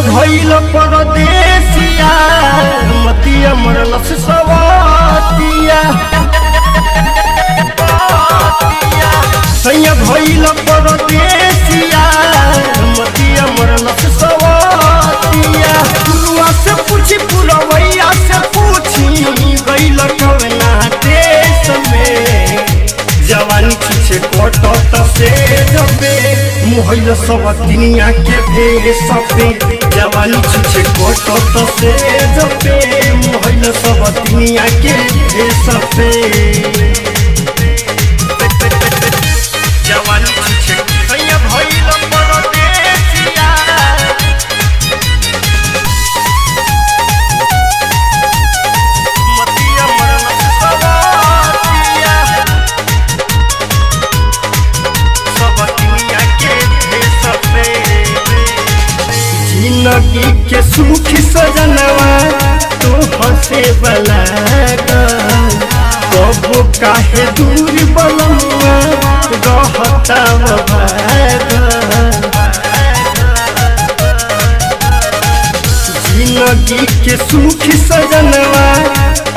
भइल परदेसिया मतिया मरलस सवातिया सैया भइल परदेसिया मतिया मरलस सवातिया दुआ से पूछी पुरवैया से पूछी गइल कवना देश में जवानी छे कटत से जबे मुहैल सब दुनिया के भेष पे जवानी छे कटत से जबे मुहैल सब दुनिया के भेष पे जवानी छे सैया भइल परदेसिया मतिया मरलस सवातिया जिंदगी के सुख सजनवा तो हंसे वाला कबो काहे दूर बलमुआ रहता जिंदगी के सुख सजनवा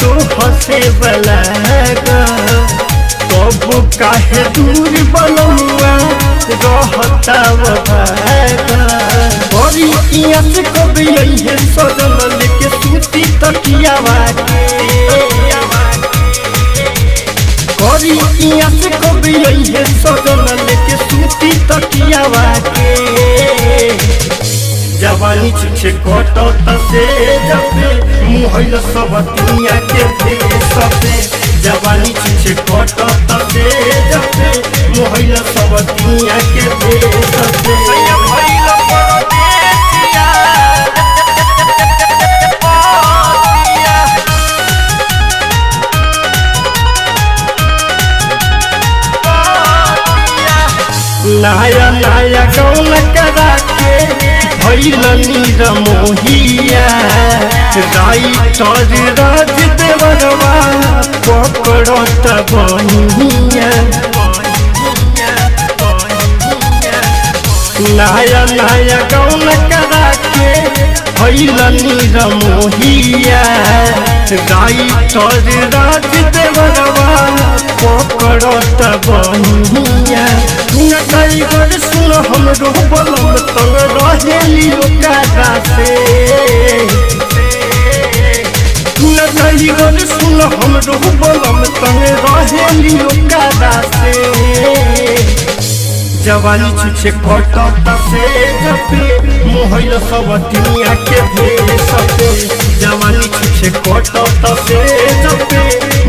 तो हंसे वाला कबो काहे दूर बलमुआ रहता बड़ी इया से कभी है सजन लेके सूती तकियावा के बड़ी इया से कभी है सजन लेके सूती तकियावा के जवानी छे कटत से जबे मुहैल सब दुनिया के भेष पे जवानी छे कटत से जबे मुहैल सब दुनिया के भेष पे नया नया गौन करा के भइल नीर मोहिया राइटर राज देवरवा पकड़त बनिया नया नया गौन करा के भइल नीर मोहिया राइटर राज देवरवा पकड़त बनिया टाइगर सुन हमरो बलम तंग रहेली ओकरा से टाइगर सुन हमरो बलम तंग रहेली ओकरा से जवानी छे कटत से जबे मुहैल सब दुनिया के भेष पे जवानी छे कटत से जबे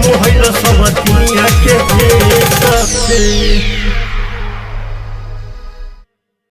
मुहैल सब दुनिया के भेष पे।